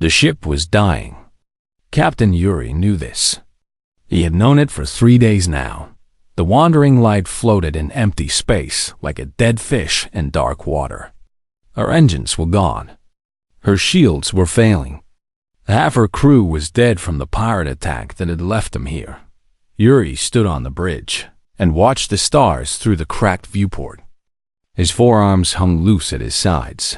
The ship was dying. Captain Yuri knew this. He had known it for 3 days now. The wandering light floated in empty space like a dead fish in dark water. Her engines were gone. Her shields were failing. Half her crew was dead from the pirate attack that had left them here. Yuri stood on the bridge and watched the stars through the cracked viewport. His forearms hung loose at his sides.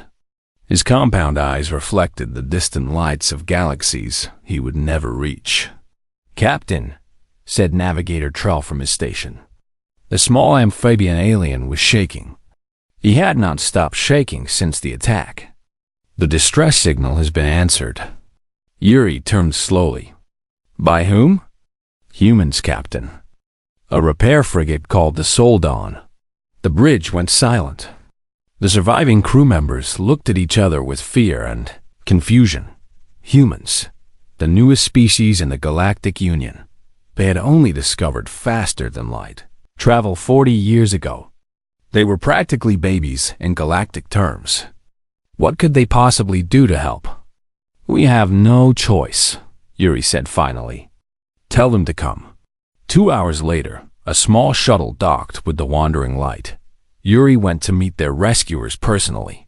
His compound eyes reflected the distant lights of galaxies he would never reach. "Captain," said Navigator Trell from his station. The small amphibian alien was shaking. He had not stopped shaking since the attack. "The distress signal has been answered." Yuri turned slowly. "By whom?" "Humans, Captain. A repair frigate called the Soldan." The bridge went silent. The surviving crew members looked at each other with fear and confusion. Humans, the newest species in the Galactic Union. They had only discovered faster than light travel 40 years ago. They were practically babies in galactic terms. What could they possibly do to help? "We have no choice," Yuri said finally. "Tell them to come." 2 hours later, a small shuttle docked with the wandering light. Yuri went to meet their rescuers personally.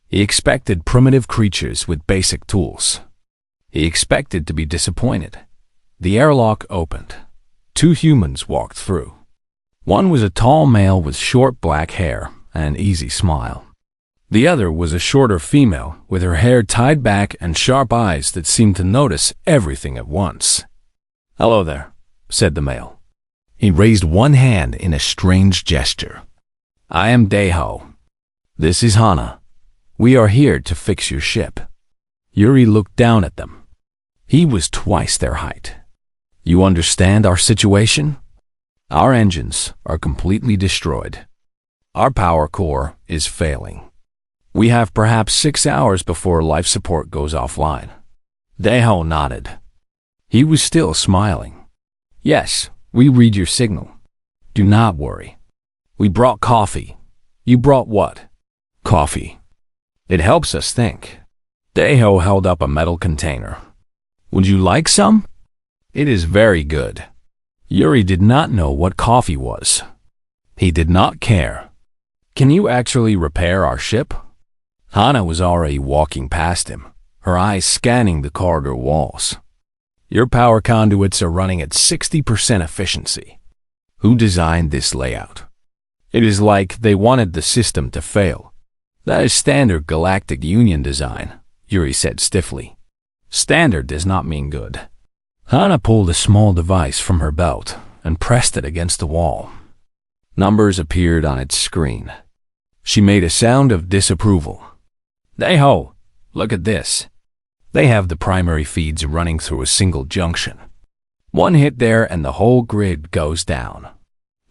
He expected primitive creatures with basic tools. He expected to be disappointed. The airlock opened. 2 humans walked through. One was a tall male with short black hair and an easy smile. The other was a shorter female with her hair tied back and sharp eyes that seemed to notice everything at once. "Hello there," said the male. He raised one hand in a strange gesture. "I am Daiho. This is Hana. We are here to fix your ship." Yuri looked down at them. He was twice their height. "You understand our situation? Our engines are completely destroyed. Our power core is failing. We have perhaps 6 hours before life support goes offline." Daiho nodded. He was still smiling. "Yes, we read your signal. Do not worry. We brought coffee." "You brought what?" "Coffee. It helps us think." Daiho held up a metal container. "Would you like some?" "It is very good." Yuri did not know what coffee was. He did not care. "Can you actually repair our ship?" Hana was already walking past him, her eyes scanning the corridor walls. "Your power conduits are running at 60% efficiency." "Who designed this layout?" "It is like they wanted the system to fail." "That is standard Galactic Union design," Yuri said stiffly. "Standard does not mean good." Hana pulled a small device from her belt and pressed it against the wall. Numbers appeared on its screen. She made a sound of disapproval. "Daiho, look at this." They have the primary feeds running through a single junction. One hit there and the whole grid goes down.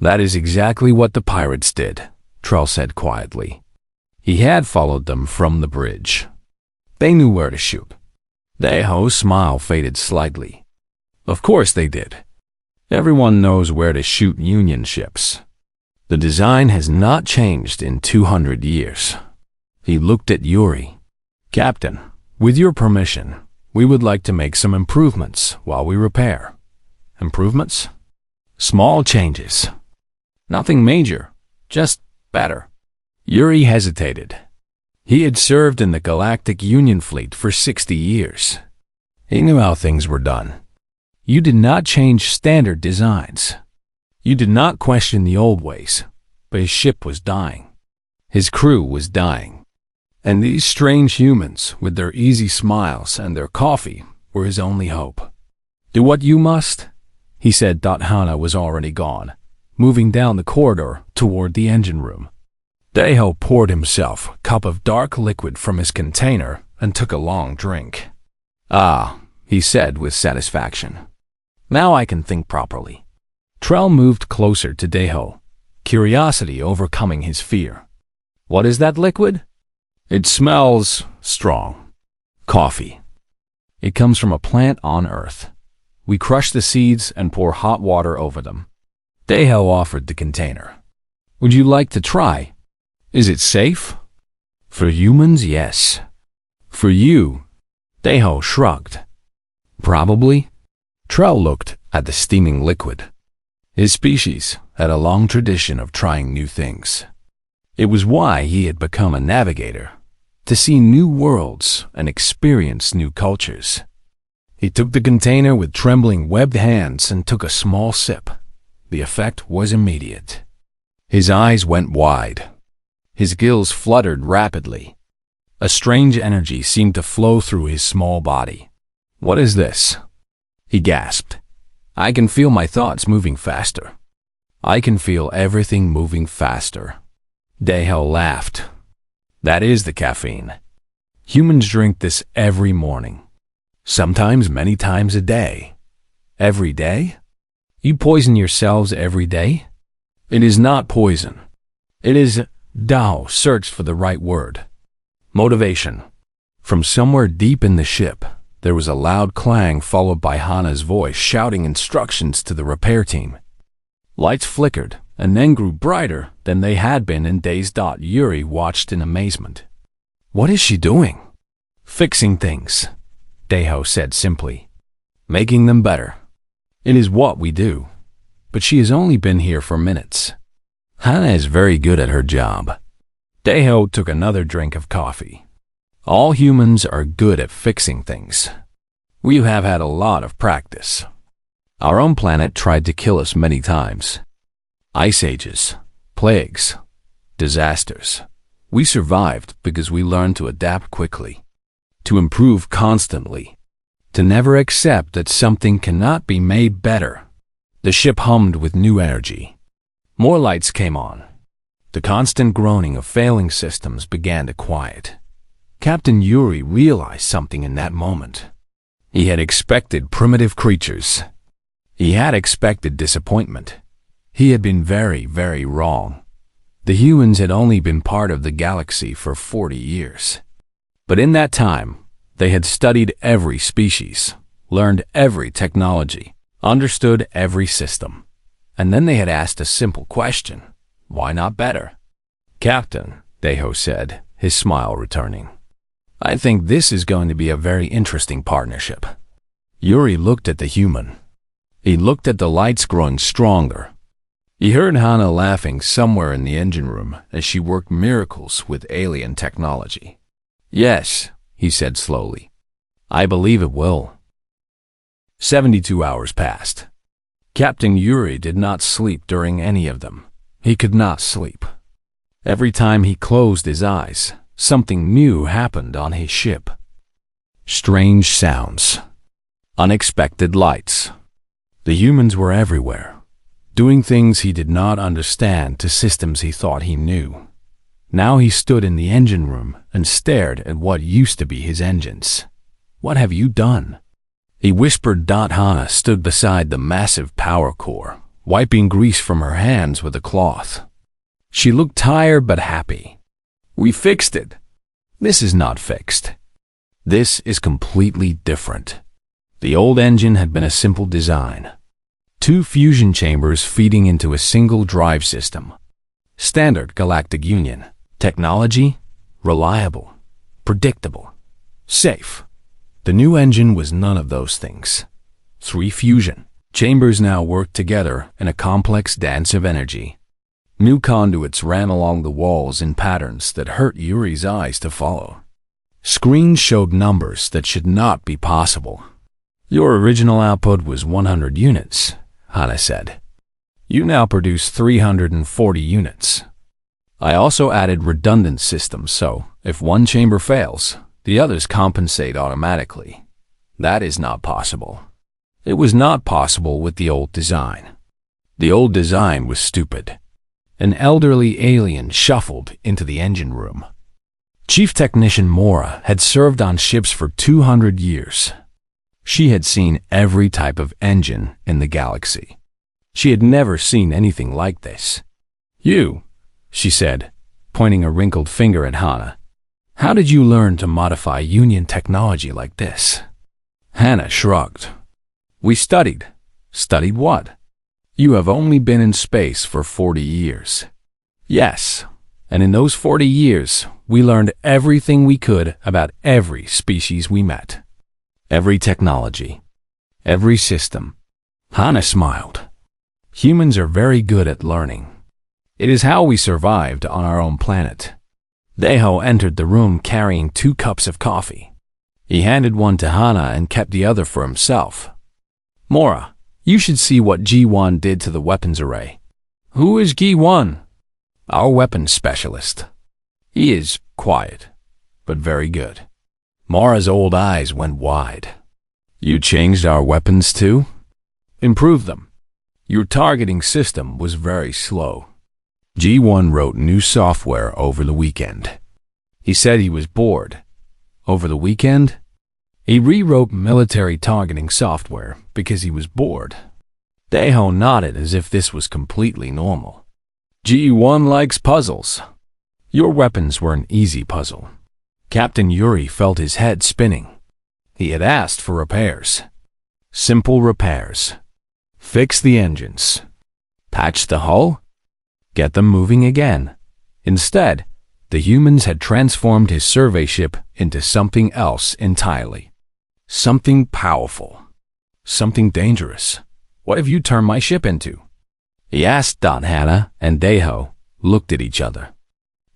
"That is exactly what the pirates did," Trell said quietly. He had followed them from the bridge. They knew where to shoot. Daiho's smile faded slightly. "Of course they did. Everyone knows where to shoot Union ships. The design has not changed in 200 years. He looked at Yuri. "Captain, with your permission, we would like to make some improvements while we repair." "Improvements?" "Small changes. Nothing major, just better." Yuri hesitated. He had served in the Galactic Union fleet for 60 years. He knew how things were done. You did not change standard designs. You did not question the old ways, but his ship was dying. His crew was dying. And these strange humans, with their easy smiles and their coffee, were his only hope. "Do what you must," he said. Hana was already gone, moving down the corridor toward the engine room. Daiho poured himself a cup of dark liquid from his container and took a long drink. "Ah," he said with satisfaction. "Now I can think properly." Trell moved closer to Daiho, curiosity overcoming his fear. "What is that liquid?" "It smells strong. Coffee. It comes from a plant on Earth. We crush the seeds and pour hot water over them." Daiho offered the container. "Would you like to try? Is it safe?" "For humans, yes. For you, Deho shrugged. Probably. Trell looked at the steaming liquid. His species had a long tradition of trying new things. It was why he had become a navigator, to see new worlds and experience new cultures. He took the container with trembling webbed hands and took a small sip. The effect was immediate. His eyes went wide. His gills fluttered rapidly. A strange energy seemed to flow through his small body. "What is this?" he gasped. "I can feel my thoughts moving faster. I can feel everything moving faster." Deho laughed. "That is the caffeine. Humans drink this every morning. Sometimes many times a day." "Every day? You poison yourselves every day?" "It is not poison. It is..." Dao searched for the right word. "Motivation." From somewhere deep in the ship, there was a loud clang followed by Hana's voice shouting instructions to the repair team. Lights flickered and then grew brighter than they had been in days. Yuri watched in amazement. "What is she doing?" "Fixing things," Deho said simply. "Making them better. It is what we do. But she has only been here for minutes. Hana is very good at her job." Deho took another drink of coffee. "All humans are good at fixing things. We have had a lot of practice. Our own planet tried to kill us many times. Ice ages, plagues, disasters. We survived because we learned to adapt quickly, to improve constantly, to never accept that something cannot be made better." The ship hummed with new energy. More lights came on. The constant groaning of failing systems began to quiet. Captain Yuri realized something in that moment. He had expected primitive creatures. He had expected disappointment. He had been very, very wrong. The humans had only been part of the galaxy for 40 years. But in that time, they had studied every species, learned every technology, understood every system. And then they had asked a simple question: why not better? "Captain," Deho said, his smile returning, "I think this is going to be a very interesting partnership." Yuri looked at the human. He looked at the lights growing stronger. He heard Hana laughing somewhere in the engine room as she worked miracles with alien technology. "Yes," he said slowly. "I believe it will." 72 hours passed. Captain Yuri did not sleep during any of them. He could not sleep. Every time he closed his eyes, something new happened on his ship. Strange sounds. Unexpected lights. The humans were everywhere, doing things he did not understand to systems he thought he knew. Now he stood in the engine room and stared at what used to be his engines. "What have you done?" he whispered. Hana stood beside the massive power core, wiping grease from her hands with a cloth. She looked tired but happy. "We fixed it." "This is not fixed. This is completely different." The old engine had been a simple design. 2 fusion chambers feeding into a single drive system. Standard Galactic Union. Technology, reliable, predictable, safe. The new engine was none of those things. 3 fusion chambers now worked together in a complex dance of energy. New conduits ran along the walls in patterns that hurt Yuri's eyes to follow. Screens showed numbers that should not be possible. "Your original output was 100 units, Hana said. "You now produce 340 units. I also added redundant systems, so if one chamber fails, the others compensate automatically. That is not possible. It was not possible with the old design. The old design was stupid." An elderly alien shuffled into the engine room. Chief Technician Mora had served on ships for 200 years. She had seen every type of engine in the galaxy. She had never seen anything like this. "You," she said, pointing a wrinkled finger at Hana. "How did you learn to modify Union technology like this?" Hana shrugged. "We studied." "Studied what?" "You have only been in space for 40 years. "Yes, and in those 40 years, we learned everything we could about every species we met. Every technology. Every system. Hana smiled. Humans are very good at learning. It is how we survived on our own planet. Deho entered the room carrying 2 cups of coffee. He handed one to Hana and kept the other for himself. Mora, you should see what G1 did to the weapons array. Who is G1? Our weapons specialist. He is quiet, but very good. Mora's old eyes went wide. You changed our weapons too? Improved them. Your targeting system was very slow. G1 wrote new software over the weekend. He said he was bored. Over the weekend? He rewrote military targeting software because he was bored. Deho nodded as if this was completely normal. G1 likes puzzles. Your weapons were an easy puzzle. Captain Yuri felt his head spinning. He had asked for repairs. Simple repairs. Fix the engines. Patch the hull. Get them moving again. Instead, the humans had transformed his survey ship into something else entirely. Something powerful. Something dangerous. What have you turned my ship into? He asked. Hana and Deho looked at each other.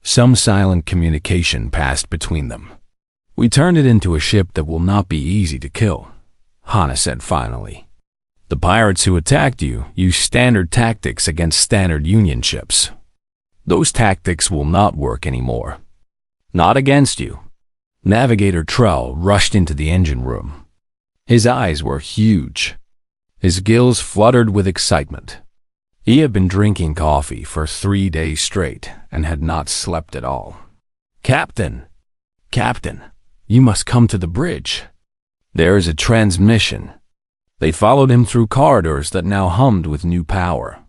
Some silent communication passed between them. We turned it into a ship that will not be easy to kill, Hana said finally. The pirates who attacked you used standard tactics against standard Union ships. Those tactics will not work anymore. Not against you. Navigator Trell rushed into the engine room. His eyes were huge. His gills fluttered with excitement. He had been drinking coffee for 3 days straight and had not slept at all. Captain! Captain, you must come to the bridge. There is a transmission. They followed him through corridors that now hummed with new power.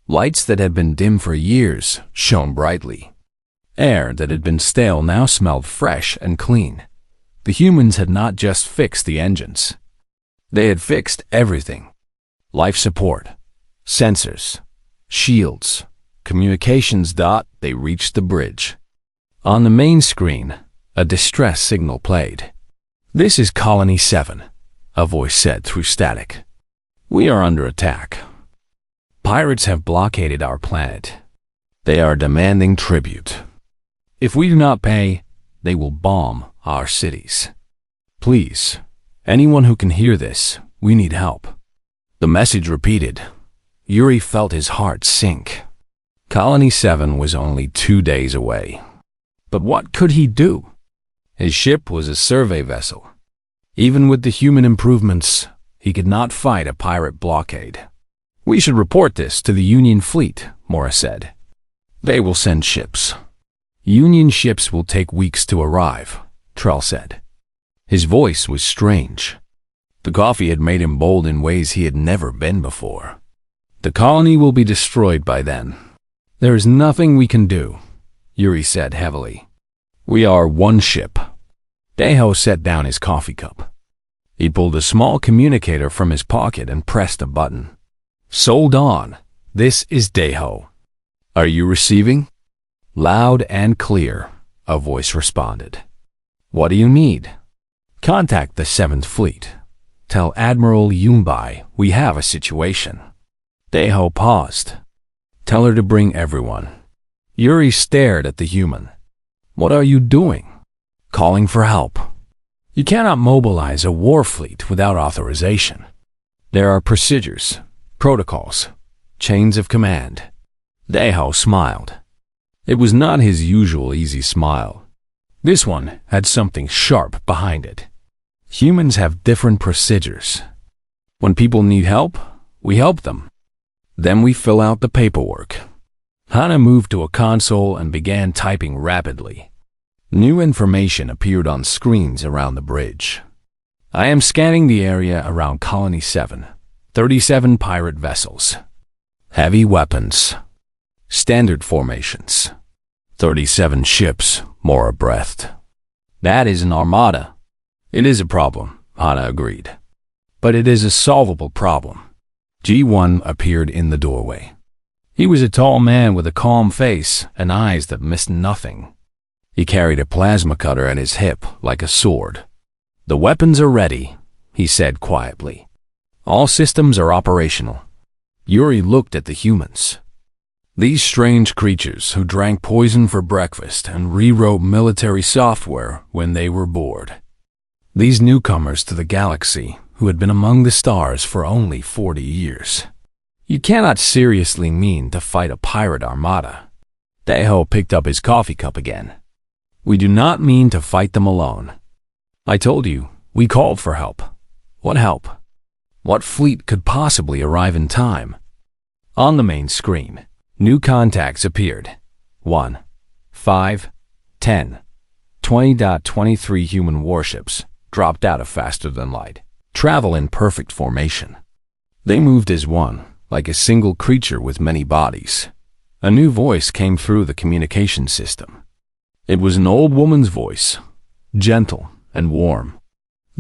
Lights that had been dim for years shone brightly. Air that had been stale now smelled fresh and clean. The humans had not just fixed the engines. They had fixed everything. Life support, sensors, shields, communications. They reached the bridge. On the main screen, a distress signal played. This is Colony 7, a voice said through static. We are under attack. Pirates have blockaded our planet. They are demanding tribute. If we do not pay, they will bomb our cities. Please, anyone who can hear this, we need help. The message repeated. Yuri felt his heart sink. Colony 7 was only 2 days away. But what could he do? His ship was a survey vessel. Even with the human improvements, he could not fight a pirate blockade. We should report this to the Union fleet, Mora said. They will send ships. Union ships will take weeks to arrive, Trell said. His voice was strange. The coffee had made him bold in ways he had never been before. The colony will be destroyed by then. There is nothing we can do, Yuri said heavily. We are one ship. Deho set down his coffee cup. He pulled a small communicator from his pocket and pressed a button. Sold on. This is Deho. Are you receiving? Loud and clear, a voice responded. What do you need? Contact the 7th Fleet. Tell Admiral Yumbai we have a situation. Deho paused. Tell her to bring everyone. Yuri stared at the human. What are you doing? Calling for help. You cannot mobilize a war fleet without authorization. There are procedures, protocols, chains of command. Deho smiled. It was not his usual easy smile. This one had something sharp behind it. Humans have different procedures. When people need help, we help them. Then we fill out the paperwork. Hana moved to a console and began typing rapidly. New information appeared on screens around the bridge. I am scanning the area around Colony 7. 37 pirate vessels. Heavy weapons. Standard formations. 37 ships, Mora breathed. That is an armada. It is a problem, Hana agreed. But it is a solvable problem. G1 appeared in the doorway. He was a tall man with a calm face and eyes that missed nothing. He carried a plasma cutter at his hip like a sword. The weapons are ready, he said quietly. All systems are operational. Yuri looked at the humans. These strange creatures who drank poison for breakfast and rewrote military software when they were bored. These newcomers to the galaxy who had been among the stars for only 40 years. You cannot seriously mean to fight a pirate armada. Daeho picked up his coffee cup again. We do not mean to fight them alone. I told you, we called for help. What help? What fleet could possibly arrive in time? On the main screen, new contacts appeared. 1, 5, 10, 20.23 human warships dropped out of faster than light. Travel in perfect formation. They moved as one, like a single creature with many bodies. A new voice came through the communication system. It was an old woman's voice, gentle and warm.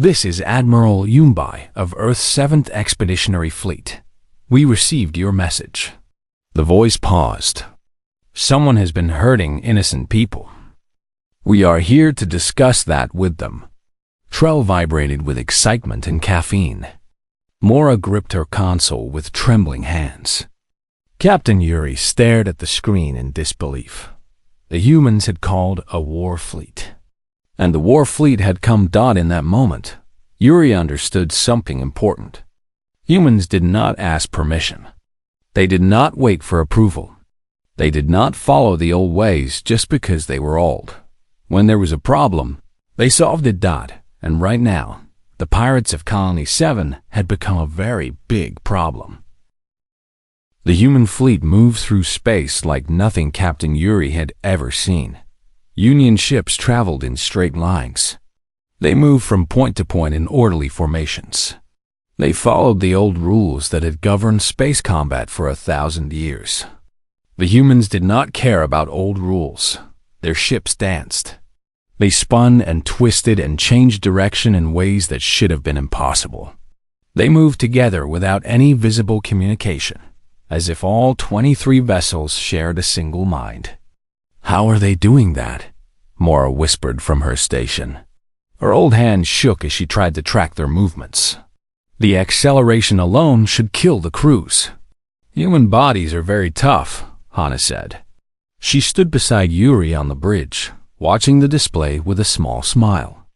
This is Admiral Yumbai of Earth's 7th Expeditionary Fleet. We received your message. The voice paused. Someone has been hurting innocent people. We are here to discuss that with them. Trell vibrated with excitement and caffeine. Mora gripped her console with trembling hands. Captain Yuri stared at the screen in disbelief. The humans had called a war fleet. And the war fleet had come. In that moment, Yuri understood something important. Humans did not ask permission. They did not wait for approval. They did not follow the old ways just because they were old. When there was a problem, they solved it. And right now, the pirates of Colony 7 had become a very big problem. The human fleet moved through space like nothing Captain Yuri had ever seen. Union ships traveled in straight lines. They moved from point to point in orderly formations. They followed the old rules that had governed space combat for 1,000 years. The humans did not care about old rules. Their ships danced. They spun and twisted and changed direction in ways that should have been impossible. They moved together without any visible communication, as if all 23 vessels shared a single mind. How are they doing that? Mora whispered from her station. Her old hand shook as she tried to track their movements. The acceleration alone should kill the crews. Human bodies are very tough, Hana said. She stood beside Yuri on the bridge, watching the display with a small smile.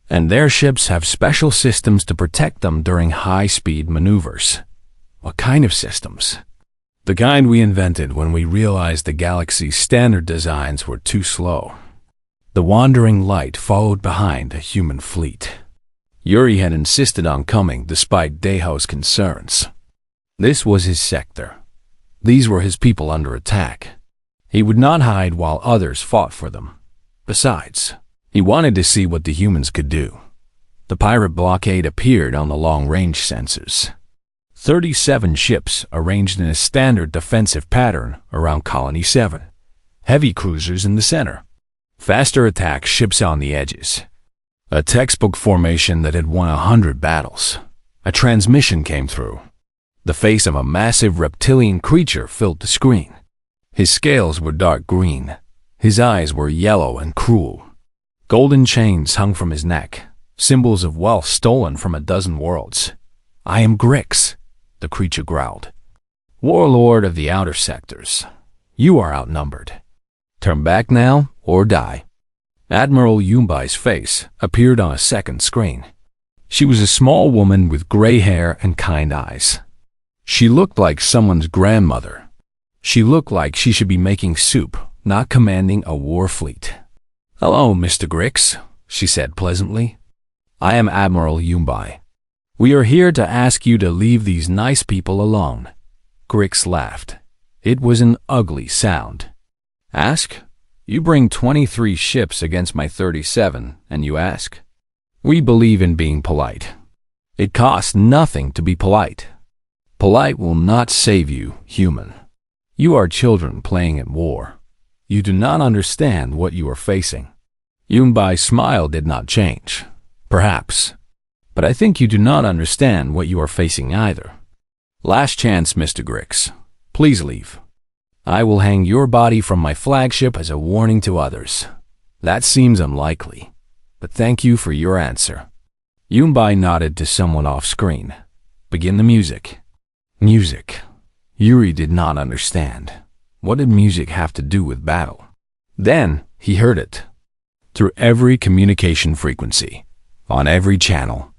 And their ships have special systems to protect them during high-speed maneuvers. What kind of systems? The kind we invented when we realized the galaxy's standard designs were too slow. The wandering light followed behind a human fleet. Yuri had insisted on coming despite Daeho's concerns. This was his sector. These were his people under attack. He would not hide while others fought for them. Besides, he wanted to see what the humans could do. The pirate blockade appeared on the long-range sensors. 37 ships arranged in a standard defensive pattern around Colony 7. Heavy cruisers in the center. Faster attack ships on the edges. A textbook formation that had won 100 battles. A transmission came through. The face of a massive reptilian creature filled the screen. His scales were dark green. His eyes were yellow and cruel. Golden chains hung from his neck, symbols of wealth stolen from a dozen worlds. I am Grix, the creature growled. Warlord of the outer sectors, you are outnumbered. Turn back now or die. Admiral Yumbai's face appeared on a second screen. She was a small woman with gray hair and kind eyes. She looked like someone's grandmother. She looked like she should be making soup, not commanding a war fleet. Hello, Mr. Grix, she said pleasantly. I am Admiral Yumbai. We are here to ask you to leave these nice people alone. Grix laughed. It was an ugly sound. Ask? You bring 23 ships against my 37, and you ask? We believe in being polite. It costs nothing to be polite. Polite will not save you, human. You are children playing at war. You do not understand what you are facing. Yumbai's smile did not change. Perhaps. But I think you do not understand what you are facing either. Last chance, Mr. Grix. Please leave. I will hang your body from my flagship as a warning to others. That seems unlikely, but thank you for your answer. Yunbai nodded to someone off-screen. Begin the music. Music. Yuri did not understand. What did music have to do with battle? Then he heard it. Through every communication frequency, on every channel,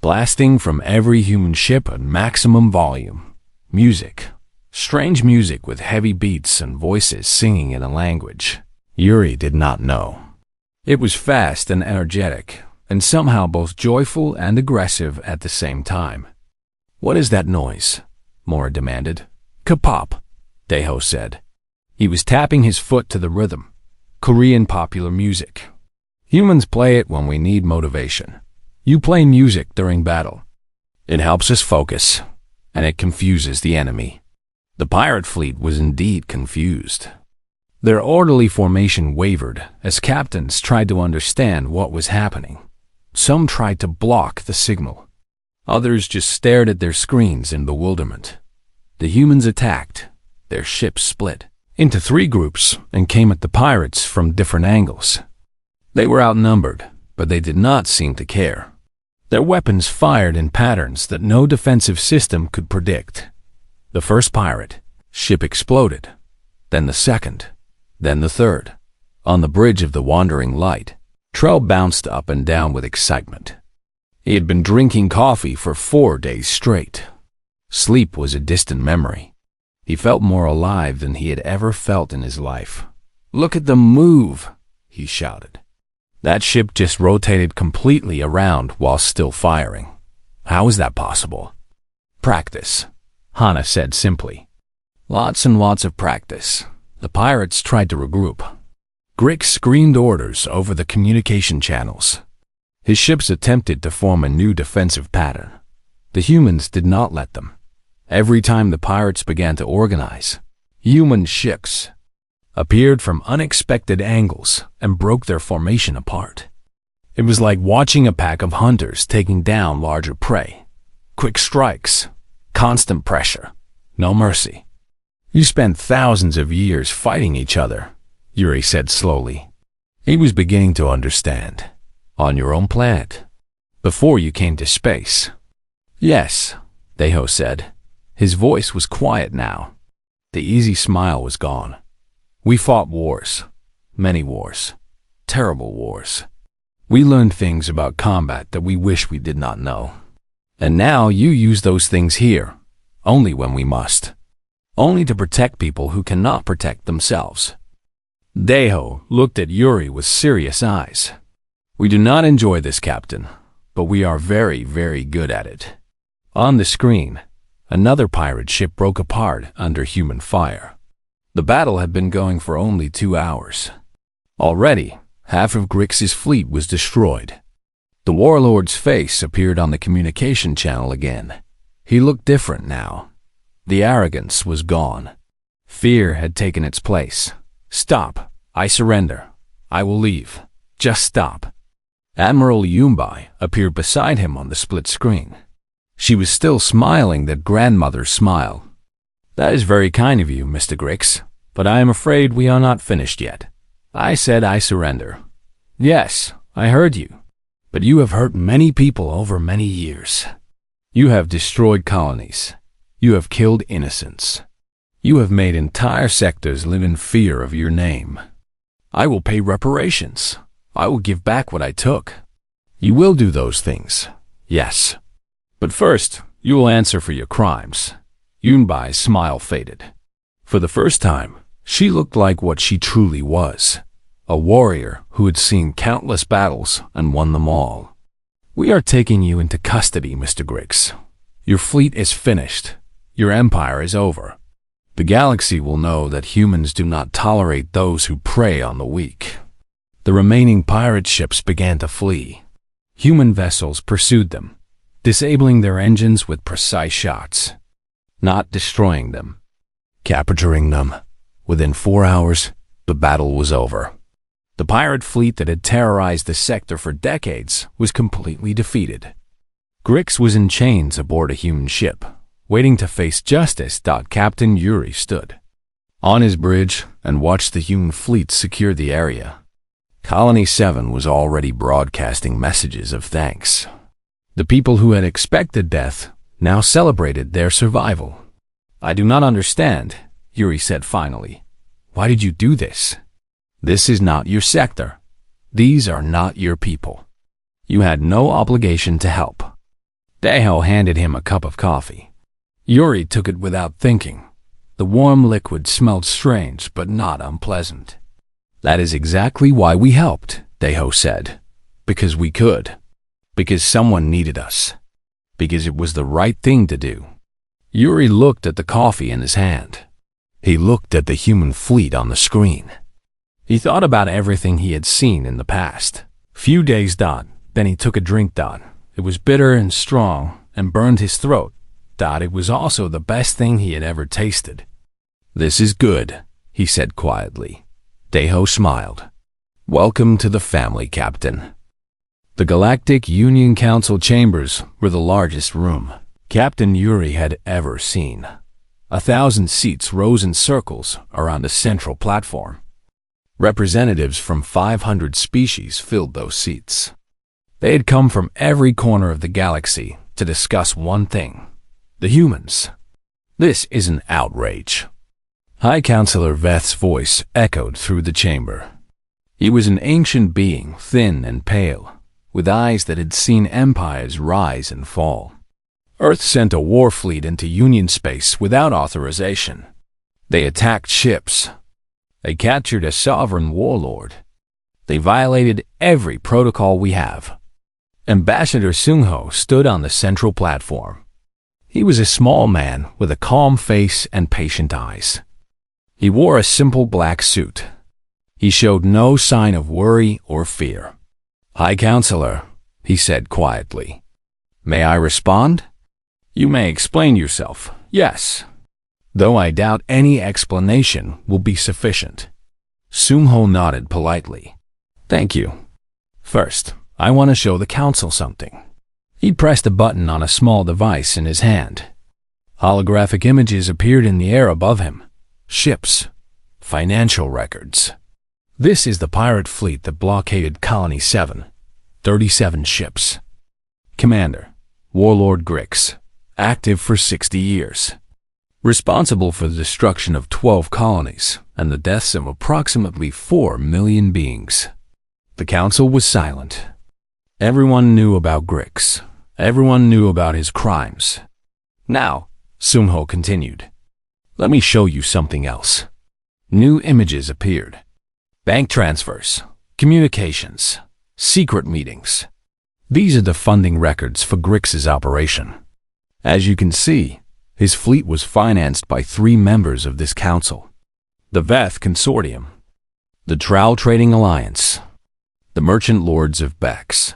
blasting from every human ship at maximum volume. Music. Strange music with heavy beats and voices singing in a language Yuri did not know. It was fast and energetic, and somehow both joyful and aggressive at the same time. What is that noise? Mora demanded. Kapop, Daeho said. He was tapping his foot to the rhythm. Korean popular music. Humans play it when we need motivation. You play music during battle. It helps us focus, and it confuses the enemy. The pirate fleet was indeed confused. Their orderly formation wavered as captains tried to understand what was happening. Some tried to block the signal. Others just stared at their screens in bewilderment. The humans attacked. Their ships split into 3 groups and came at the pirates from different angles. They were outnumbered, but they did not seem to care. Their weapons fired in patterns that no defensive system could predict. The first pirate ship exploded, then the second, then the third. On the bridge of the Wandering Light, Trell bounced up and down with excitement. He had been drinking coffee for 4 days straight. Sleep was a distant memory. He felt more alive than he had ever felt in his life. Look at them move, he shouted. That ship just rotated completely around while still firing. How is that possible? Practice, Hana said simply. Lots and lots of practice. The pirates tried to regroup. Grick screamed orders over the communication channels. His ships attempted to form a new defensive pattern. The humans did not let them. Every time the pirates began to organize, human ships appeared from unexpected angles and broke their formation apart. It was like watching a pack of hunters taking down larger prey. Quick strikes, constant pressure, no mercy. You spent thousands of years fighting each other, Yuri said slowly. He was beginning to understand. On your own planet, before you came to space. Yes, Daeho said. His voice was quiet now. The easy smile was gone. We fought wars, many wars, terrible wars. We learned things about combat that we wish we did not know. And now you use those things here, only when we must. Only to protect people who cannot protect themselves. Daeho looked at Yuri with serious eyes. We do not enjoy this, Captain, but we are very, very good at it. On the screen, another pirate ship broke apart under human fire. The battle had been going for only 2 hours. Already, half of Grix's fleet was destroyed. The warlord's face appeared on the communication channel again. He looked different now. The arrogance was gone. Fear had taken its place. Stop. I surrender. I will leave. Just stop. Admiral Yunbai appeared beside him on the split screen. She was still smiling that grandmother's smile. That is very kind of you, Mr. Grix, but I am afraid we are not finished yet. I said I surrender. Yes, I heard you. But you have hurt many people over many years. You have destroyed colonies. You have killed innocents. You have made entire sectors live in fear of your name. I will pay reparations. I will give back what I took. You will do those things, yes. But first, you will answer for your crimes. Yunbai's smile faded. For the first time, she looked like what she truly was. A warrior who had seen countless battles and won them all. We are taking you into custody, Mr. Grix. Your fleet is finished. Your empire is over. The galaxy will know that humans do not tolerate those who prey on the weak. The remaining pirate ships began to flee. Human vessels pursued them, disabling their engines with precise shots, not destroying them, capturing them. Within 4 hours, the battle was over. The pirate fleet that had terrorized the sector for decades was completely defeated. Grix was in chains aboard a human ship, waiting to face justice. Captain Yuri stood on his bridge and watched the human fleet secure the area. Colony 7 was already broadcasting messages of thanks. The people who had expected death now celebrated their survival. "I do not understand," Yuri said finally. "Why did you do this? This is not your sector. These are not your people. You had no obligation to help." Daiho handed him a cup of coffee. Yuri took it without thinking. The warm liquid smelled strange but not unpleasant. "That is exactly why we helped," Daiho said. "Because we could. Because someone needed us. Because it was the right thing to do." Yuri looked at the coffee in his hand. He looked at the human fleet on the screen. He thought about everything he had seen in the past. Few days. Then he took a drink. It was bitter and strong and burned his throat. It was also the best thing he had ever tasted. "This is good," he said quietly. Daiho smiled. "Welcome to the family, Captain." The Galactic Union Council chambers were the largest room Captain Yuri had ever seen. 1,000 seats rose in circles around a central platform. Representatives from 500 species filled those seats. They had come from every corner of the galaxy to discuss one thing: the humans. "This is an outrage." High Counselor Veth's voice echoed through the chamber. He was an ancient being, thin and pale, with eyes that had seen empires rise and fall. Earth sent a war fleet into Union space without authorization. They attacked ships. They captured a sovereign warlord. They violated every protocol we have. Ambassador Sungho stood on the central platform. He was a small man with a calm face and patient eyes. He wore a simple black suit. He showed no sign of worry or fear. "High Counselor," he said quietly. "May I respond?" "You may explain yourself, yes. Though I doubt any explanation will be sufficient." Sungho nodded politely. "Thank you. First, I want to show the Council something." He pressed a button on a small device in his hand. Holographic images appeared in the air above him. Ships. Financial records. "This is the pirate fleet that blockaded Colony 7. 37 ships. Commander, Warlord Grix. Active for 60 years. Responsible for the destruction of 12 colonies and the deaths of approximately 4 million beings." The Council was silent. Everyone knew about Grix. Everyone knew about his crimes. "Now," Sungho continued, "let me show you something else." New images appeared. Bank transfers, communications, secret meetings. These are the funding records for Grix's operation. As you can see, his fleet was financed by 3 members of this council: the Veth Consortium, the Trowel Trading Alliance, the Merchant Lords of Bex.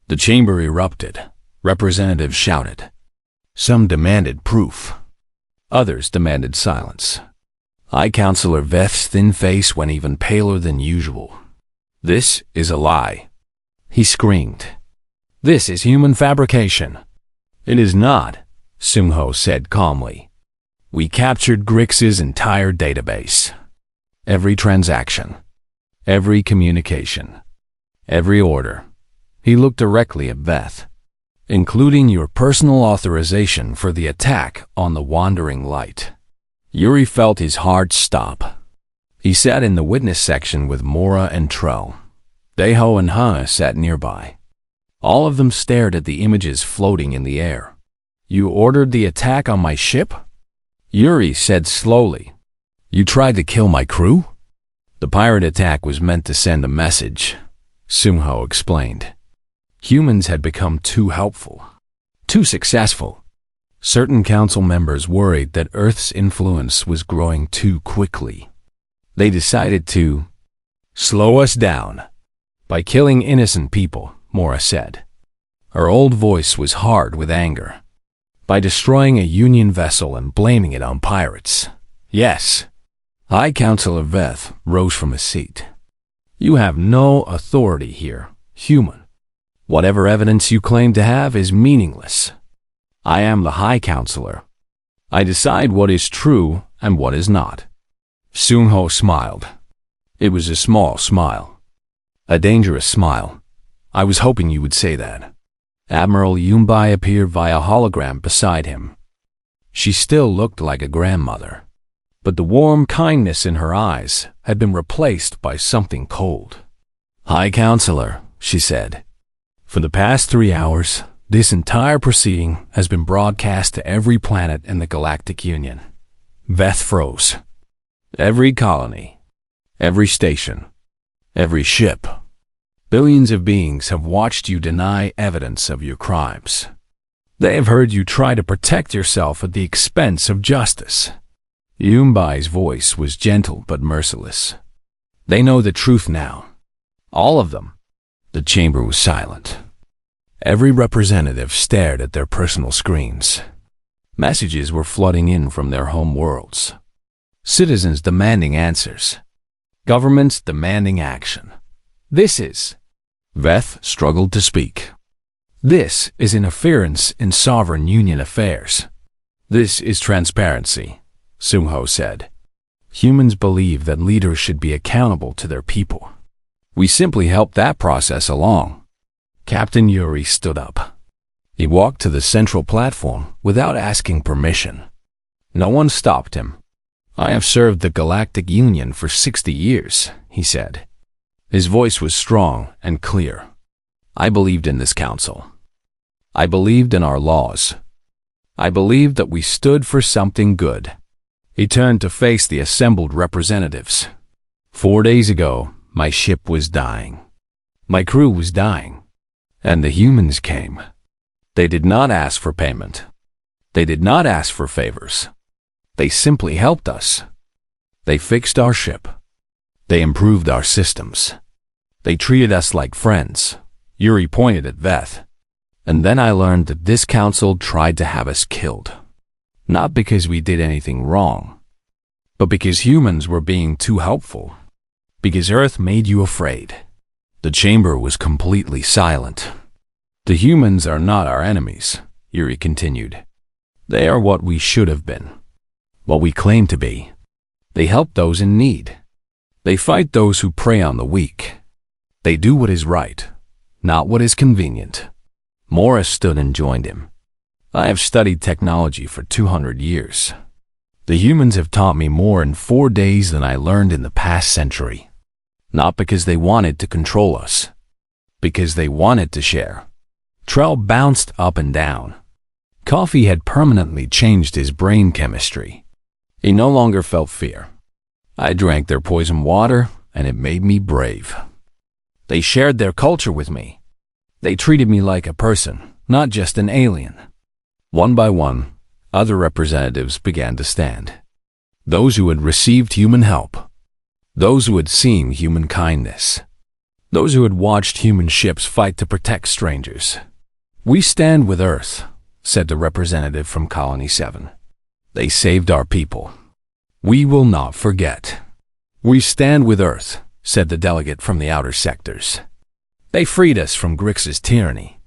The chamber erupted. Representatives shouted. Some demanded proof. Others demanded silence. High Counselor Veth's thin face went even paler than usual. "This is a lie," he screamed. "This is human fabrication." "It is not," Sungho said calmly. "We captured Grix's entire database. Every transaction. Every communication. Every order." He looked directly at Veth. "Including your personal authorization for the attack on the Wandering Light." Yuri felt his heart stop. He sat in the witness section with Mora and Trell. Daiho and Hana sat nearby. All of them stared at the images floating in the air. "You ordered the attack on my ship?" Yuri said slowly. "You tried to kill my crew?" "The pirate attack was meant to send a message," Sungho explained. Humans had become too helpful, too successful. Certain council members worried that Earth's influence was growing too quickly. They decided to slow us down by killing innocent people, Mora said. Her old voice was hard with anger. By destroying a Union vessel and blaming it on pirates. Yes. High Counselor Veth rose from his seat. "You have no authority here, human. Whatever evidence you claim to have is meaningless. I am the High Counselor. I decide what is true and what is not." Sungho smiled. It was a small smile. A dangerous smile. "I was hoping you would say that." Admiral Yumbai appeared via hologram beside him. She still looked like a grandmother, but the warm kindness in her eyes had been replaced by something cold. "High Counselor," she said, "for the past 3 hours, this entire proceeding has been broadcast to every planet in the Galactic Union." Veth froze. Every colony, every station, every ship. Billions of beings have watched you deny evidence of your crimes. They have heard you try to protect yourself at the expense of justice. Yumbai's voice was gentle but merciless. They know the truth now. All of them. The chamber was silent. Every representative stared at their personal screens. Messages were flooding in from their home worlds. Citizens demanding answers. Governments demanding action. Veth struggled to speak. This is interference in sovereign union affairs. This is transparency, Sungho said. Humans believe that leaders should be accountable to their people. We simply help that process along. Captain Yuri stood up. He walked to the central platform without asking permission. No one stopped him. "I have served the Galactic Union for 60 years, he said. His voice was strong and clear. "I believed in this council. I believed in our laws. I believed that we stood for something good." He turned to face the assembled representatives. 4 days ago, my ship was dying. My crew was dying. And the humans came. They did not ask for payment. They did not ask for favors. They simply helped us. They fixed our ship. They improved our systems. They treated us like friends. Yuri pointed at Veth. And then I learned that this council tried to have us killed. Not because we did anything wrong, but because humans were being too helpful. Because Earth made you afraid. The chamber was completely silent. "The humans are not our enemies," Yuri continued. "They are what we should have been. What we claim to be. They help those in need. They fight those who prey on the weak. They do what is right, not what is convenient." Morris stood and joined him. "I have studied technology for 200 years. The humans have taught me more in 4 days than I learned in the past century. Not because they wanted to control us, because they wanted to share." Trell bounced up and down. Coffee had permanently changed his brain chemistry. He no longer felt fear. "I drank their poison water, and it made me brave. They shared their culture with me. They treated me like a person, not just an alien." One by one, other representatives began to stand. Those who had received human help. Those who had seen human kindness. Those who had watched human ships fight to protect strangers. "We stand with Earth," said the representative from Colony 7. "They saved our people. We will not forget." "We stand with Earth," said the delegate from the outer sectors. "They freed us from Grix's tyranny."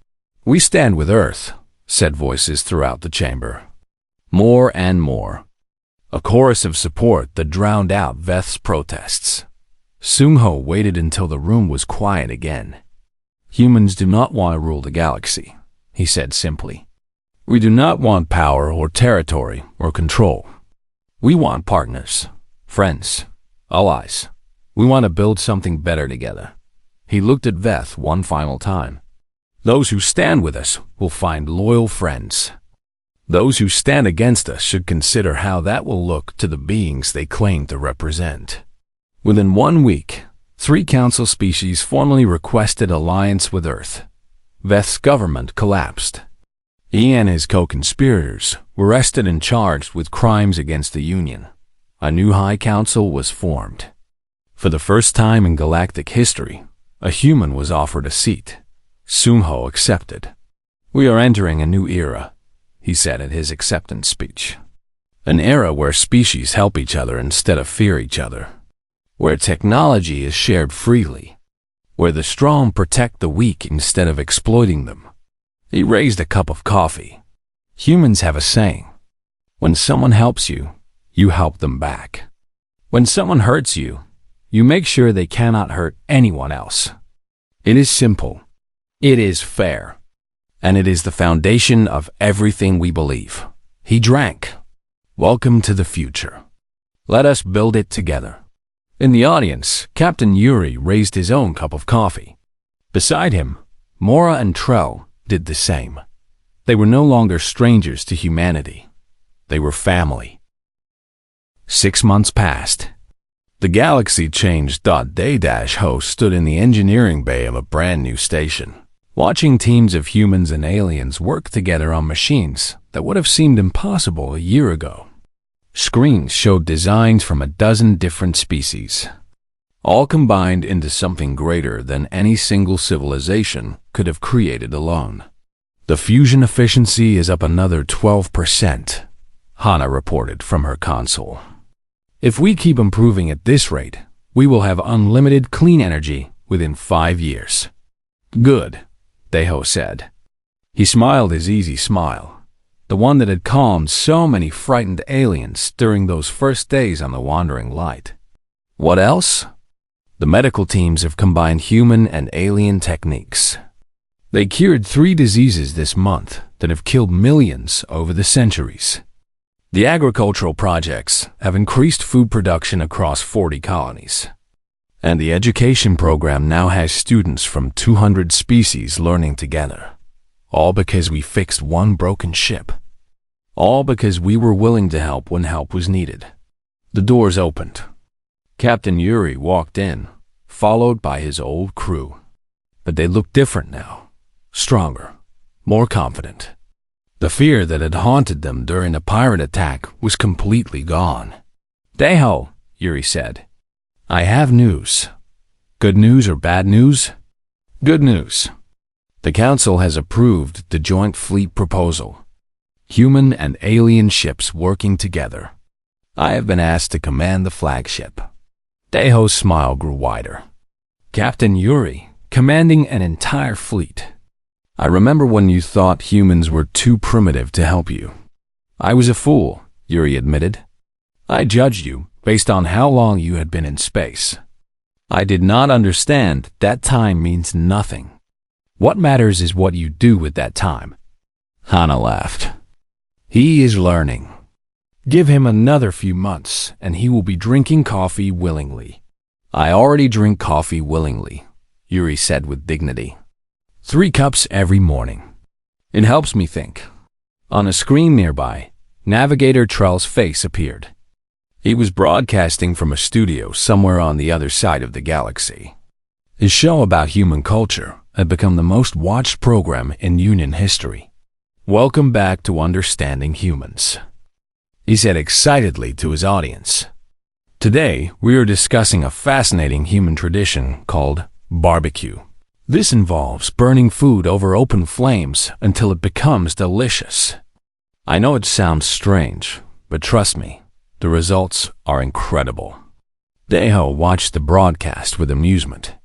"We stand with Earth," said voices throughout the chamber. More and more. A chorus of support that drowned out Veth's protests. Sungho waited until the room was quiet again. "Humans do not want to rule the galaxy," he said simply. "We do not want power or territory or control. We want partners, friends, allies. We want to build something better together." He looked at Veth one final time. "Those who stand with us will find loyal friends. Those who stand against us should consider how that will look to the beings they claim to represent." Within 1 week, 3 council species formally requested alliance with Earth. Veth's government collapsed. He and his co-conspirators were arrested and charged with crimes against the Union. A new High Council was formed. For the first time in galactic history, a human was offered a seat. Sungho accepted. "We are entering a new era," he said at his acceptance speech. "An era where species help each other instead of fear each other. Where technology is shared freely. Where the strong protect the weak instead of exploiting them." He raised a cup of coffee. "Humans have a saying. When someone helps you, you help them back. When someone hurts you, you make sure they cannot hurt anyone else. It is simple. It is fair. And it is the foundation of everything we believe. He drank. Welcome to the future. Let us build it together. In the audience, Captain Yuri raised his own cup of coffee. Beside him, Mora and Trell did the same. They were no longer strangers to humanity. They were family. 6 months passed. The galaxy changed. Day-Ho stood in the engineering bay of a brand new station, watching teams of humans and aliens work together on machines that would have seemed impossible a year ago. Screens showed designs from a dozen different species, all combined into something greater than any single civilization could have created alone. The fusion efficiency is up another 12%, Hana reported from her console. If we keep improving at this rate, we will have unlimited clean energy within 5 years. Good, Deho said. He smiled his easy smile, the one that had calmed so many frightened aliens during those first days on the Wandering Light. What else? The medical teams have combined human and alien techniques. They cured 3 diseases this month that have killed millions over the centuries. The agricultural projects have increased food production across 40 colonies. And the education program now has students from 200 species learning together. All because we fixed one broken ship. All because we were willing to help when help was needed. The doors opened. Captain Yuri walked in, followed by his old crew. But they looked different now. Stronger. More confident. The fear that had haunted them during the pirate attack was completely gone. Deho, Yuri said. I have news. Good news or bad news? Good news. The Council has approved the joint fleet proposal. Human and alien ships working together. I have been asked to command the flagship. Deho's smile grew wider. Captain Yuri, commanding an entire fleet. I remember when you thought humans were too primitive to help you. I was a fool, Yuri admitted. I judged you based on how long you had been in space. I did not understand that time means nothing. What matters is what you do with that time. Hana laughed. He is learning. Give him another few months, and he will be drinking coffee willingly. I already drink coffee willingly, Yuri said with dignity. 3 cups every morning. It helps me think. On a screen nearby, Navigator Trell's face appeared. He was broadcasting from a studio somewhere on the other side of the galaxy. His show about human culture had become the most watched program in Union history. Welcome back to Understanding Humans, he said excitedly to his audience. Today, we are discussing a fascinating human tradition called barbecue. This involves burning food over open flames until it becomes delicious. I know it sounds strange, but trust me, the results are incredible. Deho watched the broadcast with amusement.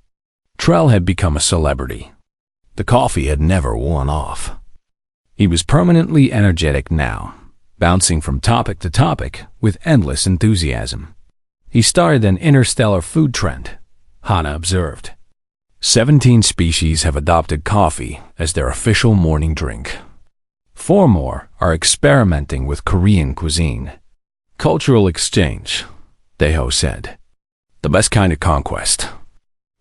Trell had become a celebrity. The coffee had never worn off. He was permanently energetic now, bouncing from topic to topic with endless enthusiasm. He started an interstellar food trend, Hana observed. 17 species have adopted coffee as their official morning drink. 4 more are experimenting with Korean cuisine. Cultural exchange, Deho said. The best kind of conquest.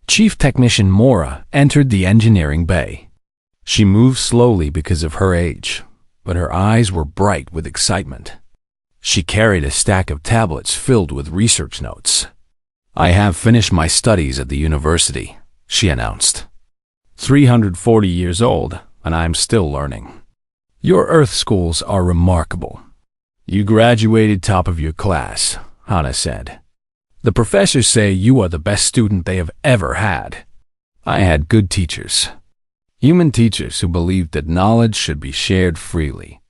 Chief Technician Mora entered the engineering bay. She moved slowly because of her age, but her eyes were bright with excitement. She carried a stack of tablets filled with research notes. I have finished my studies at the university, she announced. 340 years old, and I am still learning. Your Earth schools are remarkable. You graduated top of your class, Hana said. The professors say you are the best student they have ever had. I had good teachers. Human teachers who believed that knowledge should be shared freely,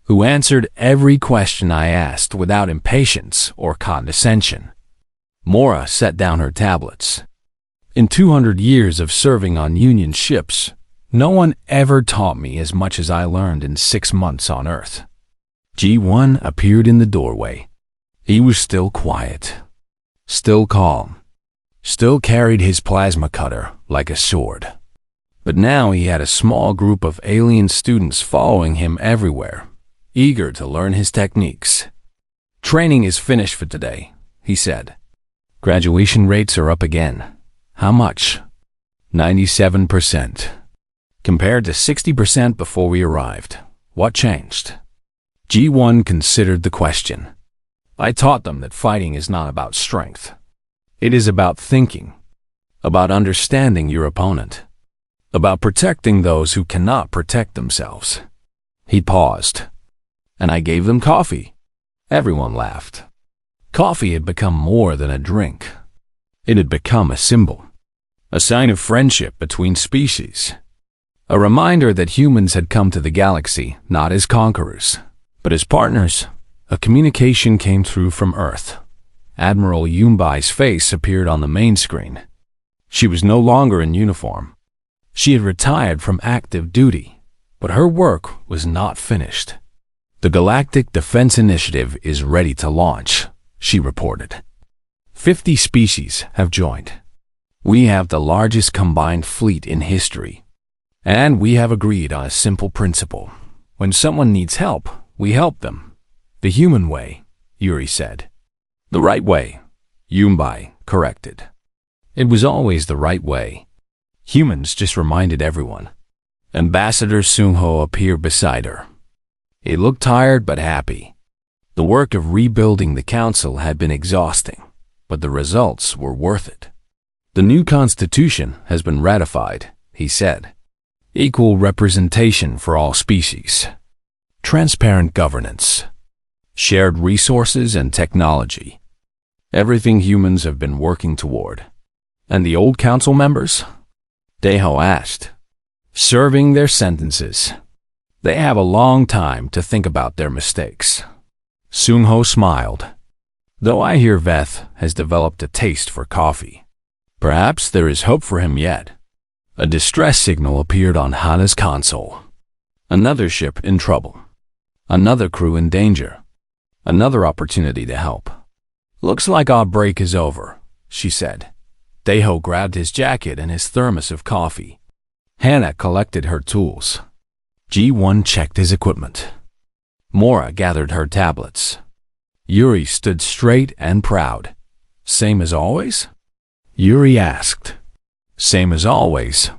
who answered every question I asked without impatience or condescension. Mora set down her tablets. In 200 years of serving on Union ships, no one ever taught me as much as I learned in 6 months on Earth. G1 appeared in the doorway. He was still quiet, still calm, still carried his plasma cutter like a sword. But now he had a small group of alien students following him everywhere, eager to learn his techniques. "Training is finished for today," he said. "Graduation rates are up again." "How much?" 97%. Compared to 60% before we arrived. "What changed?" G1 considered the question. "I taught them that fighting is not about strength. It is about thinking, about understanding your opponent, about protecting those who cannot protect themselves." He paused. "And I gave them coffee." Everyone laughed. Coffee had become more than a drink. It had become a symbol, a sign of friendship between species, a reminder that humans had come to the galaxy not as conquerors, but as partners. A communication came through from Earth. Admiral Yumbai's face appeared on the main screen. She was no longer in uniform. She had retired from active duty, but her work was not finished. "The Galactic Defense Initiative is ready to launch," she reported. 50 species have joined. We have the largest combined fleet in history. And we have agreed on a simple principle. When someone needs help, we help them. "The human way," Yuri said. "The right way," Yumbai corrected. It was always the right way. Humans just reminded everyone. Ambassador Sungho appeared beside her. He looked tired but happy. The work of rebuilding the council had been exhausting, but the results were worth it. "The new constitution has been ratified," he said. "Equal representation for all species. Transparent governance. Shared resources and technology. Everything humans have been working toward." "And the old council members?" Daeho asked. "Serving their sentences. They have a long time to think about their mistakes." Sungho smiled. "Though I hear Veth has developed a taste for coffee. Perhaps there is hope for him yet." A distress signal appeared on Hana's console. Another ship in trouble. Another crew in danger. Another opportunity to help. "Looks like our break is over," she said. Daeho grabbed his jacket and his thermos of coffee. Hana collected her tools. G1 checked his equipment. Mora gathered her tablets. Yuri stood straight and proud. "Same as always?" Yuri asked. "Same as always,"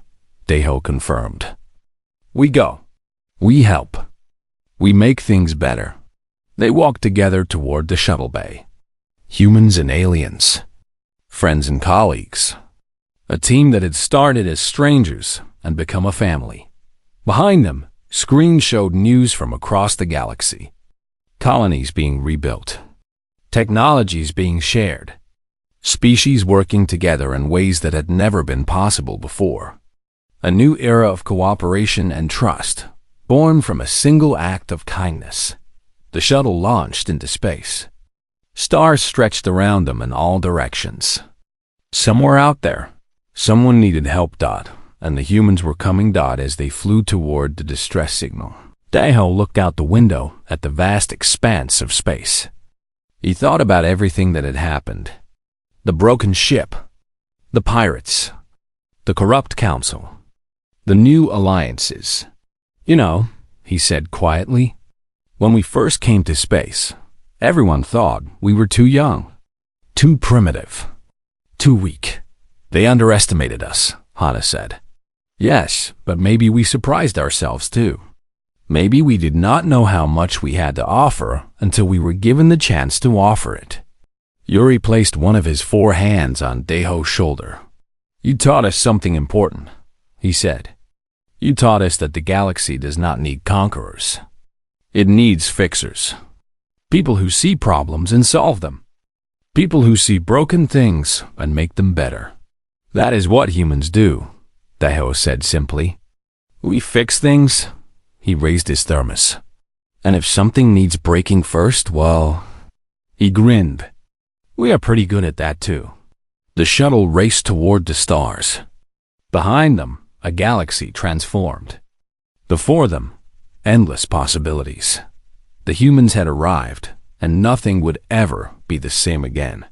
Daeho confirmed. "We go. We help. We make things better." They walked together toward the shuttle bay. Humans and aliens. Friends and colleagues. A team that had started as strangers and become a family. Behind them, screens showed news from across the galaxy. Colonies being rebuilt. Technologies being shared. Species working together in ways that had never been possible before. A new era of cooperation and trust, born from a single act of kindness. The shuttle launched into space. Stars stretched around them in all directions. Somewhere out there, someone needed help. And the humans were coming. As they flew toward the distress signal. Daeho looked out the window at the vast expanse of space. He thought about everything that had happened. The broken ship, the pirates, the corrupt council, the new alliances. "You know," he said quietly, "when we first came to space, everyone thought we were too young, too primitive, too weak. They underestimated us," Hana said. "Yes, but maybe we surprised ourselves too. Maybe we did not know how much we had to offer until we were given the chance to offer it." Yuri placed one of his 4 hands on Daeho's shoulder. "You taught us something important," he said. "You taught us that the galaxy does not need conquerors. It needs fixers. People who see problems and solve them. People who see broken things and make them better. That is what humans do," Daeho said simply. "We fix things." He raised his thermos. "And if something needs breaking first, well..." He grinned. "We are pretty good at that too." The shuttle raced toward the stars. Behind them, a galaxy transformed. Before them, endless possibilities. The humans had arrived, and nothing would ever be the same again.